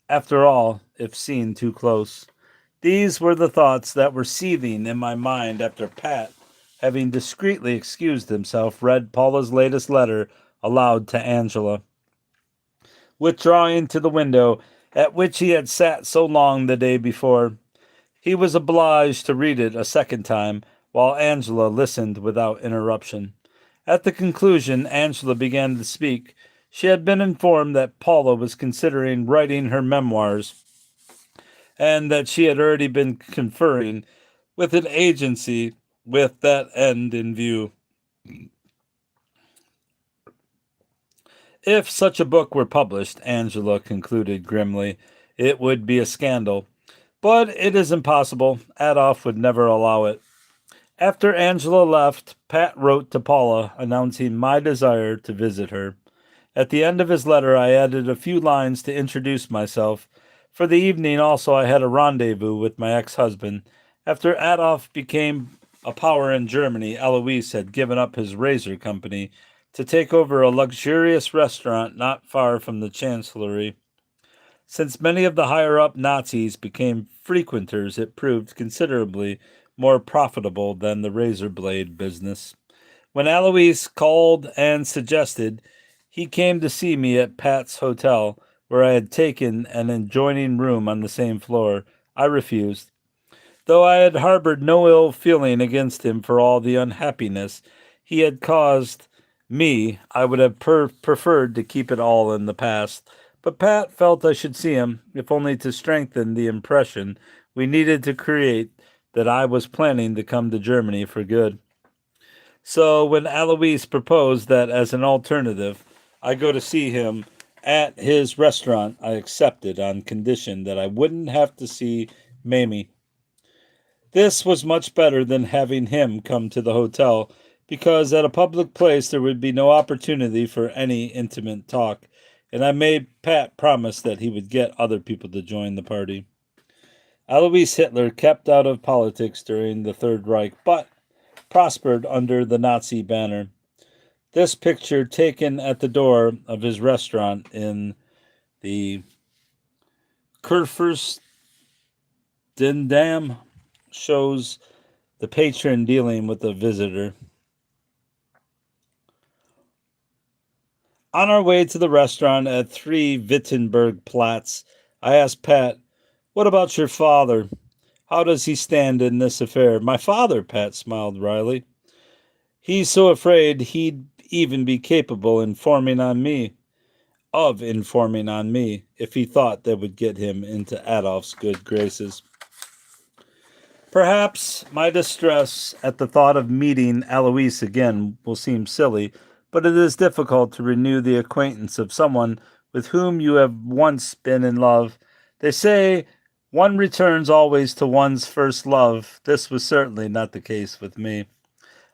after all, if seen too close. These were the thoughts that were seething in my mind after Pat, having discreetly excused himself, read Paula's latest letter aloud to Angela. Withdrawing to the window at which he had sat so long the day before, he was obliged to read it a second time, while Angela listened without interruption. At the conclusion, Angela began to speak. She had been informed that Paula was considering writing her memoirs, and that she had already been conferring with an agency with that end in view. If such a book were published, Angela concluded grimly, it would be a scandal. But it is impossible. Adolf would never allow it. After Angela left, Pat wrote to Paula announcing my desire to visit her. At the end of his letter, I added a few lines to introduce myself. For the evening, also, I had a rendezvous with my ex-husband. After Adolf became a power in Germany, Alois had given up his razor company to take over a luxurious restaurant not far from the Chancellery. Since many of the higher-up Nazis became frequenters, it proved considerably more profitable than the razor blade business. When Alois called and suggested he came to see me at Pat's hotel, where I had taken an adjoining room on the same floor, I refused. Though I had harbored no ill feeling against him for all the unhappiness he had caused me, I would have preferred to keep it all in the past. But Pat felt I should see him, if only to strengthen the impression we needed to create that I was planning to come to Germany for good. So when Alois proposed that as an alternative I go to see him at his restaurant, I accepted on condition that I wouldn't have to see Mamie. This was much better than having him come to the hotel, because at a public place there would be no opportunity for any intimate talk, and I made Pat promise that he would get other people to join the party. Alois Hitler kept out of politics during the Third Reich, but prospered under the Nazi banner. This picture, taken at the door of his restaurant in the Kurfürstendamm, shows the patron dealing with a visitor. On our way to the restaurant at 3 Wittenberg Platz, I asked Pat, what about your father? How does he stand in this affair? My father, Pat smiled wryly. He's so afraid he'd even be capable of informing on me, if he thought that would get him into Adolf's good graces. Perhaps my distress at the thought of meeting Eloise again will seem silly, but it is difficult to renew the acquaintance of someone with whom you have once been in love. They say one returns always to one's first love. This was certainly not the case with me.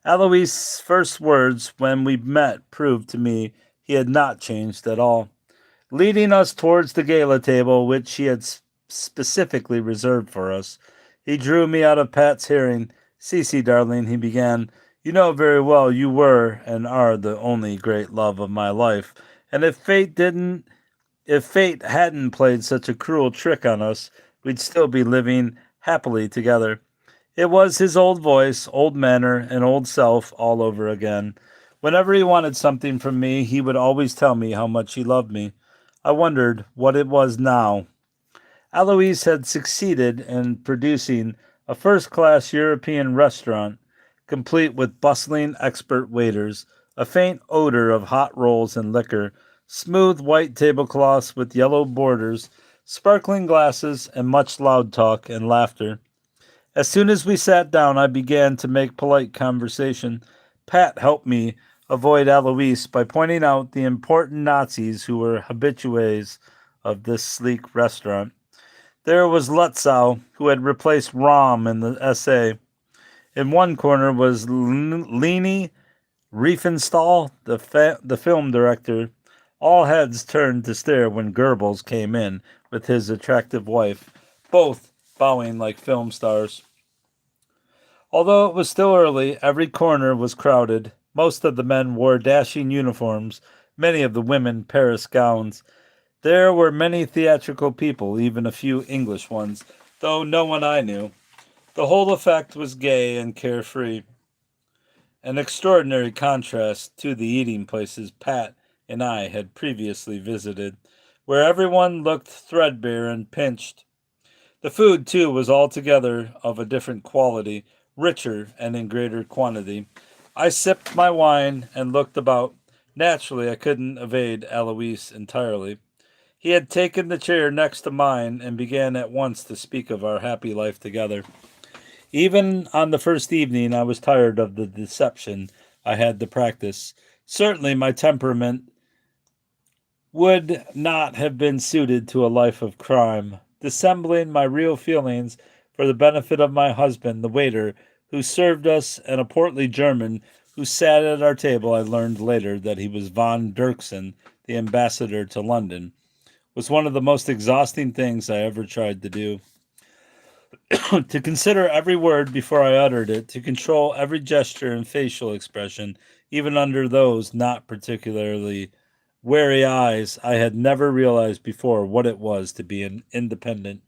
Eloise's first words when we met proved to me he had not changed at all. Leading us towards the gala table, which he had specifically reserved for us, he drew me out of Pat's hearing. Cece, darling, he began, you know very well you were and are the only great love of my life, and if fate hadn't played such a cruel trick on us, we'd still be living happily together. It was his old voice, old manner, and old self all over again. Whenever he wanted something from me, he would always tell me how much he loved me. I wondered what it was now. Eloise had succeeded in producing a first class European restaurant, complete with bustling expert waiters, a faint odor of hot rolls and liquor, smooth white tablecloths with yellow borders, sparkling glasses, and much loud talk and laughter. As soon as we sat down, I began to make polite conversation. Pat helped me avoid Eloise by pointing out the important Nazis who were habitués of this sleek restaurant. There was Lutzow, who had replaced Rom in the essay. In one corner was Leni Riefenstahl, the film director. All heads turned to stare when Goebbels came in with his attractive wife, both bowing like film stars. Although it was still early, every corner was crowded. Most of the men wore dashing uniforms, many of the women Paris gowns. There were many theatrical people, even a few English ones, though no one I knew. The whole effect was gay and carefree, an extraordinary contrast to the eating places Pat and I had previously visited, where everyone looked threadbare and pinched. The food, too, was altogether of a different quality, richer and in greater quantity. I sipped my wine and looked about. Naturally, I couldn't evade Eloise entirely. He had taken the chair next to mine and began at once to speak of our happy life together. Even on the first evening, I was tired of the deception I had to practice. Certainly, my temperament would not have been suited to a life of crime. Dissembling my real feelings for the benefit of my husband, the waiter who served us, and a portly German who sat at our table, I learned later that he was von Dirksen, the ambassador to London, was one of the most exhausting things I ever tried to do. To consider every word before I uttered it, to control every gesture and facial expression, even under those not particularly wary eyes, I had never realized before what it was to be an independent.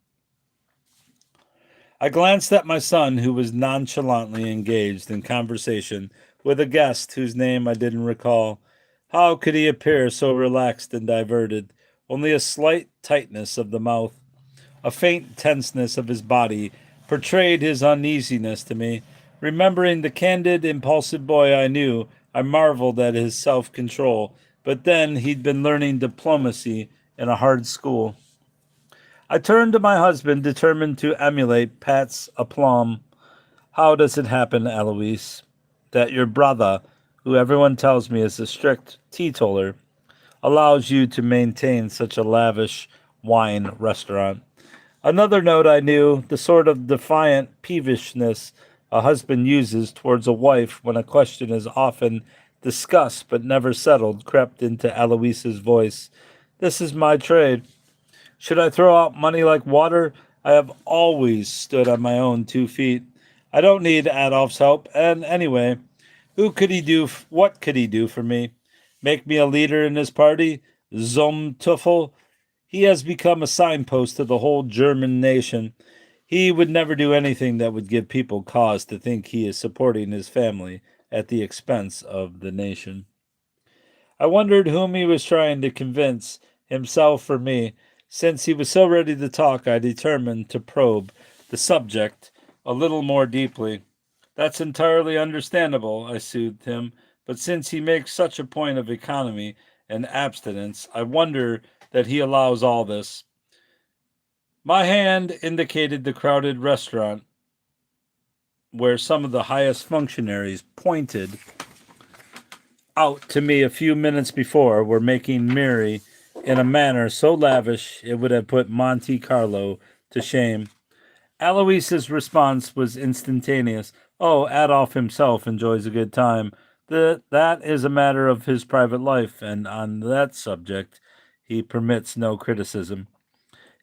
I glanced at my son, who was nonchalantly engaged in conversation with a guest whose name I didn't recall. How could he appear so relaxed and diverted? Only a slight tightness of the mouth, a faint tenseness of his body, portrayed his uneasiness to me. Remembering the candid, impulsive boy I knew, I marveled at his self-control. But then he'd been learning diplomacy in a hard school. I turned to my husband, determined to emulate Pat's aplomb. How does it happen, Eloise, that your brother, who everyone tells me is a strict teetotaler, allows you to maintain such a lavish wine restaurant? Another note I knew, the sort of defiant peevishness a husband uses towards a wife when a question is often discussed but never settled, crept into Eloise's voice. This is my trade. Should I throw out money like water? I have always stood on my own 2 feet. I don't need Adolf's help, and anyway, what could he do for me? Make me a leader in his party? Zumteufel? He has become a signpost to the whole German nation. He would never do anything that would give people cause to think he is supporting his family at the expense of the nation. I wondered whom he was trying to convince, himself or me. Since he was so ready to talk, I determined to probe. the subject a little more deeply. That's entirely understandable, I soothed him, but since he makes such a point of economy and abstinence, I wonder that he allows all this. My hand indicated the crowded restaurant where some of the highest functionaries pointed out to me a few minutes before were making merry in a manner so lavish it would have put Monte Carlo to shame. Alois's response was instantaneous. Oh, Adolf himself enjoys a good time. That is a matter of his private life, and on that subject he permits no criticism.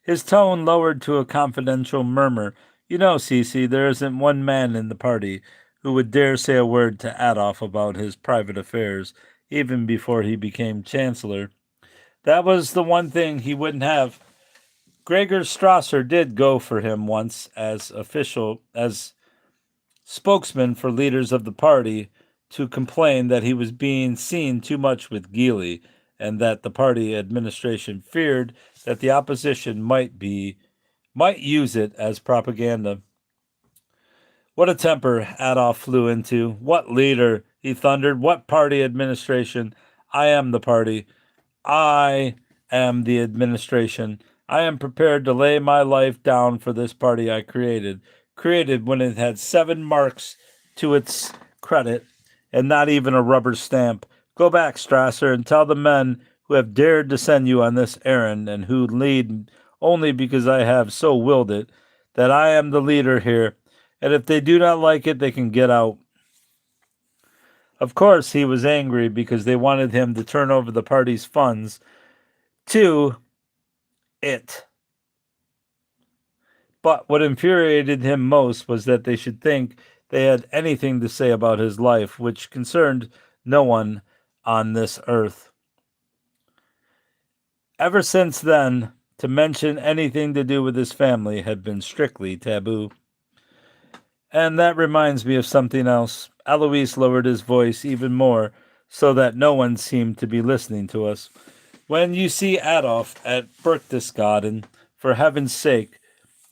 His tone lowered to a confidential murmur. You know, Cece, there isn't one man in the party who would dare say a word to Adolf about his private affairs, even before he became chancellor. That was the one thing he wouldn't have. Gregor Strasser did go for him once as spokesman for leaders of the party to complain that he was being seen too much with Geely and that the party administration feared that the opposition might use it as propaganda. What a temper Adolf flew into. What leader, he thundered. What party administration? I am the party. I am the administration. I am prepared to lay my life down for this party I created when it had 7 marks to its credit and not even a rubber stamp. Go back, Strasser, and tell the men who have dared to send you on this errand and who lead only because I have so willed it, that I am the leader here, and if they do not like it, they can get out. Of course, he was angry because they wanted him to turn over the party's funds to it. But what infuriated him most was that they should think they had anything to say about his life, which concerned no one on this earth. Ever since then, to mention anything to do with his family had been strictly taboo. And that reminds me of something else. Alois lowered his voice even more so that no one seemed to be listening to us. When you see Adolf at Berchtesgaden, for heaven's sake,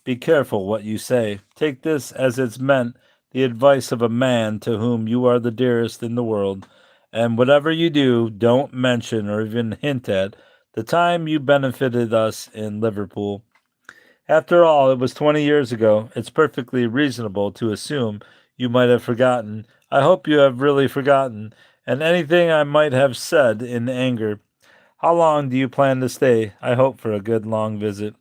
be careful what you say. Take this as it's meant, the advice of a man to whom you are the dearest in the world, and whatever you do, don't mention or even hint at the time you benefited us in Liverpool. After all, it was 20 years ago. It's perfectly reasonable to assume you might have forgotten. I hope you have really forgotten, and anything I might have said in anger. How long do you plan to stay? I hope for a good long visit.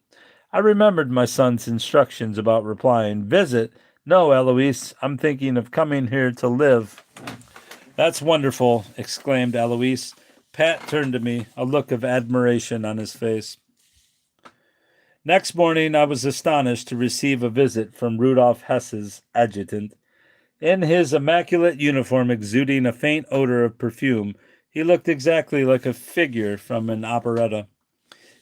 I remembered my son's instructions about replying, Visit? No, Eloise, I'm thinking of coming here to live. That's wonderful, exclaimed Eloise. Pat turned to me, a look of admiration on his face. Next morning, I was astonished to receive a visit from Rudolf Hess's adjutant. In his immaculate uniform exuding a faint odor of perfume, he looked exactly like a figure from an operetta.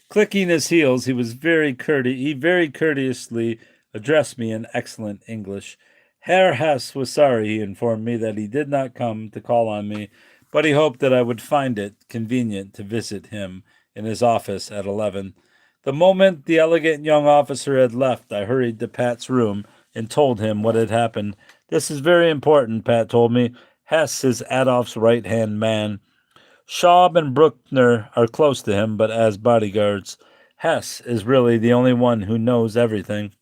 Clicking his heels, he very courteously addressed me in excellent English. Herr Hess was sorry, he informed me, that he did not come to call on me, but he hoped that I would find it convenient to visit him in his office at 11. The moment the elegant young officer had left, I hurried to Pat's room and told him what had happened. This is very important, Pat told me. Hess is Adolf's right-hand man. Schaub and Bruckner are close to him, but as bodyguards. Hess is really the only one who knows everything.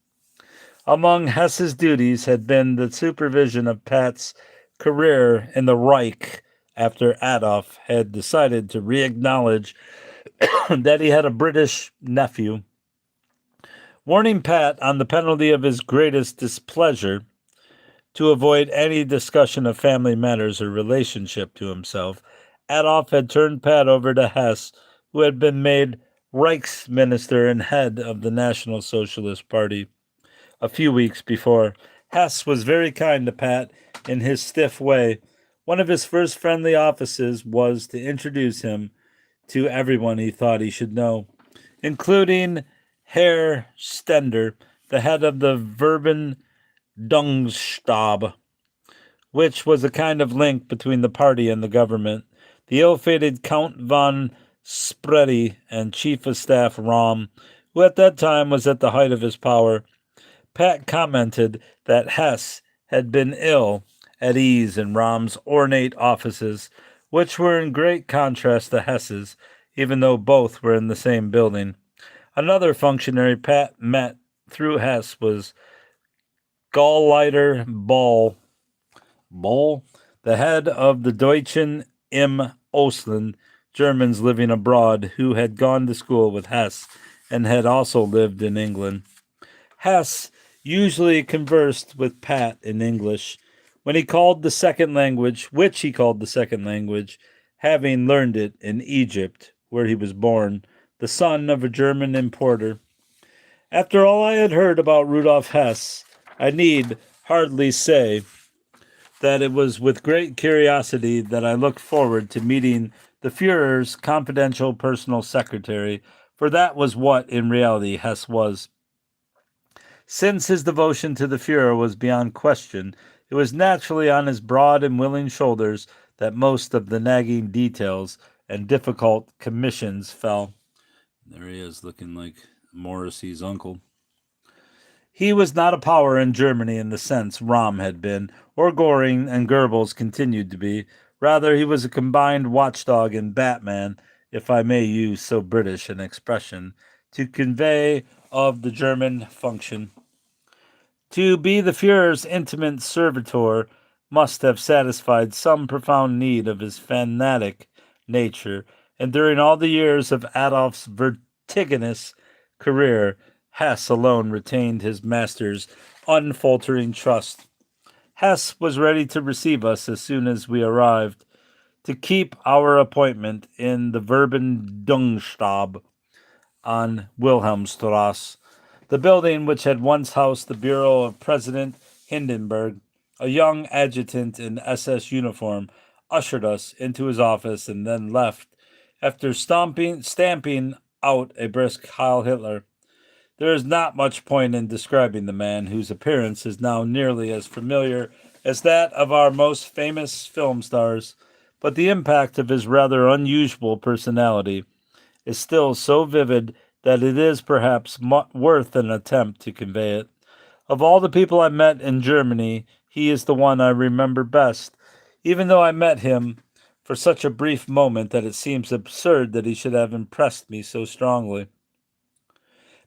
Among Hess's duties had been the supervision of Pat's career in the Reich after Adolf had decided to re-acknowledge that he had a British nephew. Warning Pat on the penalty of his greatest displeasure to avoid any discussion of family matters or relationship to himself, Adolf had turned Pat over to Hess, who had been made Reichsminister and head of the National Socialist Party a few weeks before. Hess was very kind to Pat in his stiff way. One of his first friendly offices was to introduce him to everyone he thought he should know, including Herr Stender, the head of the Verbindungsstab, which was a kind of link between the party and the government. The ill-fated Count von Spredy and Chief of Staff Rahm, who at that time was at the height of his power. Pat commented that Hess had been ill at ease in Rom's ornate offices, which were in great contrast to Hess's, even though both were in the same building. Another functionary Pat met through Hess was Gauleiter Boll, the head of the Deutschen im Ausland, Germans living abroad, who had gone to school with Hess and had also lived in England. Hess usually conversed with Pat in English when he called the second language, which he called the second language, having learned it in Egypt, where he was born, the son of a German importer. After all I had heard about Rudolf Hess, I need hardly say that it was with great curiosity that I looked forward to meeting the Fuhrer's confidential personal secretary, for that was what, in reality, Hess was. Since his devotion to the Fuhrer was beyond question, it was naturally on his broad and willing shoulders that most of the nagging details and difficult commissions fell. There he is, looking like Morrissey's uncle. He was not a power in Germany in the sense Rom had been, or Goring and Goebbels continued to be. Rather, he was a combined watchdog and Batman, if I may use so British an expression, to convey of the German function. To be the Fuhrer's intimate servitor must have satisfied some profound need of his fanatic nature, and during all the years of Adolf's vertiginous career, Hess alone retained his master's unfaltering trust. Hess was ready to receive us as soon as we arrived, to keep our appointment in the Verbindungsstab on Wilhelmstrasse, the building which had once housed the bureau of President Hindenburg. A young adjutant in SS uniform ushered us into his office and then left, after stamping out a brisk Heil Hitler. There is not much point in describing the man, whose appearance is now nearly as familiar as that of our most famous film stars, but the impact of his rather unusual personality is still so vivid that it is perhaps worth an attempt to convey it. Of all the people I met in Germany, he is the one I remember best, even though I met him for such a brief moment that it seems absurd that he should have impressed me so strongly.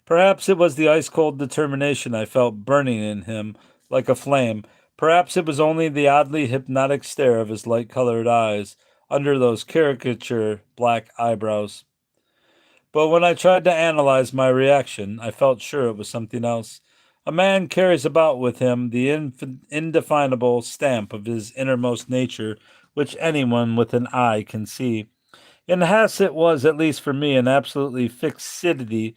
Perhaps it was the ice-cold determination I felt burning in him like a flame. Perhaps it was only the oddly hypnotic stare of his light-colored eyes under those caricature black eyebrows. But when I tried to analyze my reaction, I felt sure it was something else. A man carries about with him the indefinable stamp of his innermost nature, which anyone with an eye can see. In Hess it was, at least for me, an absolutely fixity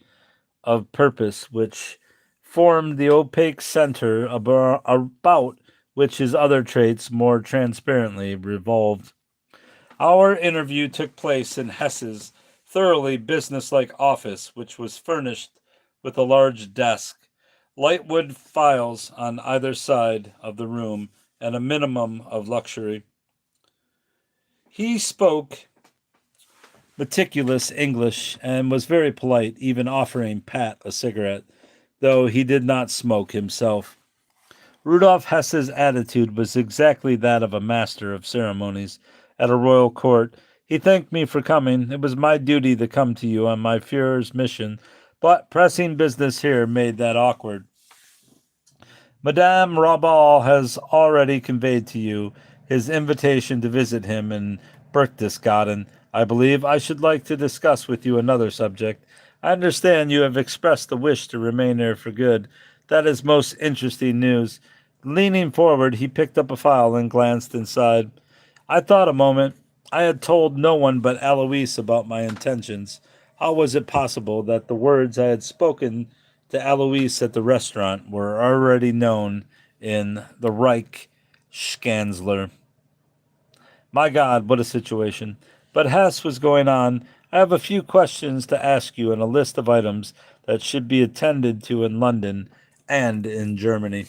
of purpose which formed the opaque center about which his other traits more transparently revolved. Our interview took place in Hess's thoroughly businesslike office, which was furnished with a large desk, light wood files on either side of the room, and a minimum of luxury. He spoke meticulous English and was very polite, even offering Pat a cigarette, though he did not smoke himself. Rudolf Hess's attitude was exactly that of a master of ceremonies at a royal court. He thanked me for coming. It was my duty to come to you on my Führer's mission, but pressing business here made that awkward. Madame Rabal has already conveyed to you his invitation to visit him in Berchtesgaden. I believe I should like to discuss with you another subject. I understand you have expressed the wish to remain there for good. That is most interesting news. Leaning forward, he picked up a file and glanced inside. I thought a moment. I had told no one but Alois about my intentions. How was it possible that the words I had spoken to Alois at the restaurant were already known in the Reich Skanzler? My God, what a situation. But Hess was going on. I have a few questions to ask you and a list of items that should be attended to in London and in Germany.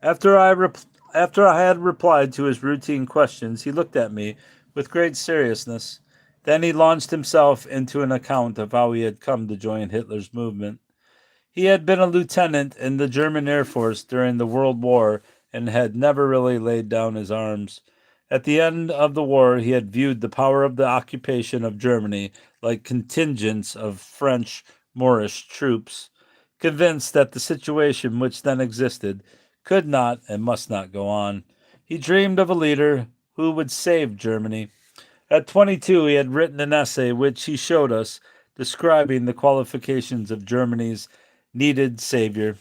After I had replied to his routine questions, he looked at me with great seriousness. Then he launched himself into an account of how he had come to join Hitler's movement. He had been a lieutenant in the German Air Force during the World War and had never really laid down his arms. At the end of the war, he had viewed the power of the occupation of Germany like contingents of French Moorish troops, convinced that the situation which then existed could not and must not go on. He dreamed of a leader who would save Germany. At 22, he had written an essay which he showed us, describing the qualifications of Germany's needed savior.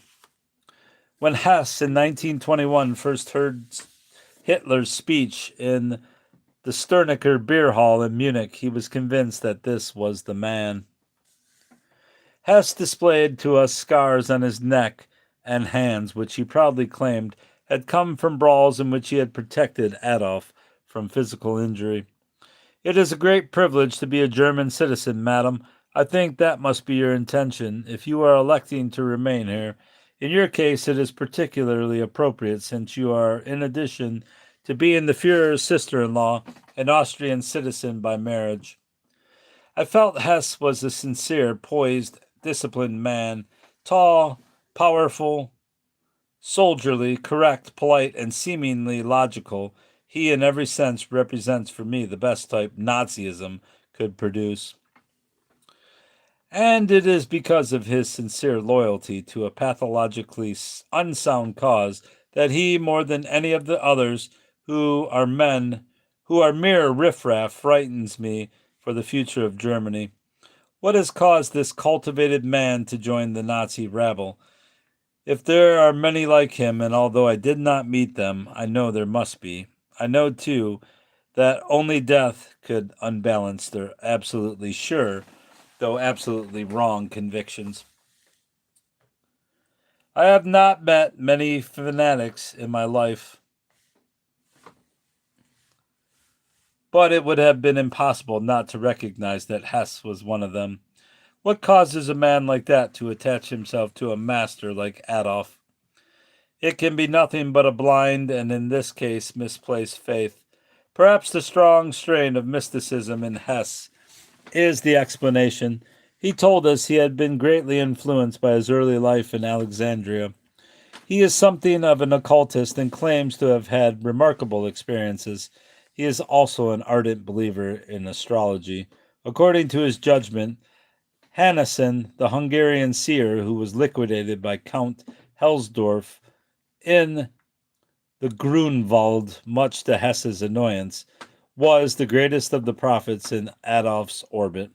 When Hess in 1921 first heard Hitler's speech in the Sternecker Beer Hall in Munich, he was convinced that this was the man. Hess displayed to us scars on his neck and hands, which he proudly claimed had come from brawls in which he had protected Adolf from physical injury. It is a great privilege to be a German citizen, madam. I think that must be your intention, if you are electing to remain here. In your case, it is particularly appropriate, since you are, in addition to being the Führer's sister-in-law, an Austrian citizen by marriage. I felt Hess was a sincere, poised, disciplined man, tall, powerful, soldierly, correct, polite, and seemingly logical. He, in every sense, represents for me the best type Nazism could produce. And it is because of his sincere loyalty to a pathologically unsound cause that he, more than any of the others who are mere riffraff, frightens me for the future of Germany. What has caused this cultivated man to join the Nazi rabble? If there are many like him, and although I did not meet them, I know there must be. I know, too, that only death could unbalance their absolutely sure, though absolutely wrong convictions. I have not met many fanatics in my life, but it would have been impossible not to recognize that Hess was one of them. What causes a man like that to attach himself to a master like Adolf? It can be nothing but a blind, and in this case, misplaced faith. Perhaps the strong strain of mysticism in Hess is the explanation. He told us he had been greatly influenced by his early life in Alexandria. He is something of an occultist and claims to have had remarkable experiences. He is also an ardent believer in astrology. According to his judgment, Hannessen, the Hungarian seer who was liquidated by Count Helsdorf in the Grunwald, much to Hess's annoyance, was the greatest of the prophets in Adolf's orbit.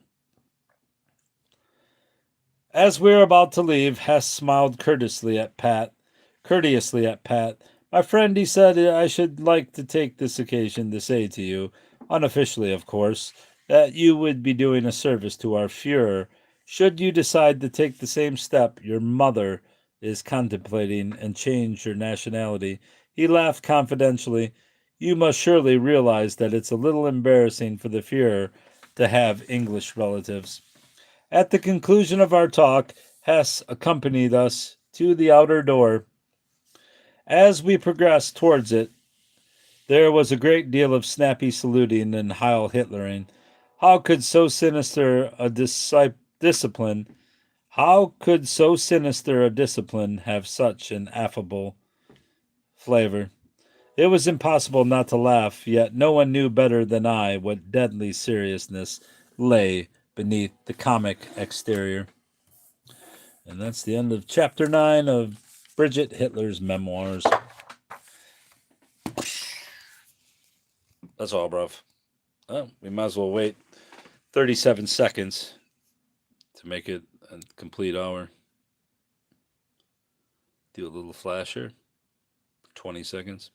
As we were about to leave, Hess smiled courteously at Pat. My friend, he said, I should like to take this occasion to say to you, unofficially of course, that you would be doing a service to our Führer, should you decide to take the same step your mother is contemplating and change your nationality. He laughed confidentially. You must surely realize that it's a little embarrassing for the Führer to have English relatives. At the conclusion of our talk, Hess accompanied us to the outer door. As we progressed towards it, there was a great deal of snappy saluting and Heil Hitlering. How could so sinister a discipline have such an affable flavor? It was impossible not to laugh, yet no one knew better than I what deadly seriousness lay beneath the comic exterior. And that's the end of chapter 9 of Bridget Hitler's Memoirs. That's all, bruv. Oh, we might as well wait 37 seconds to make it a complete hour. Do a little flasher. 20 seconds.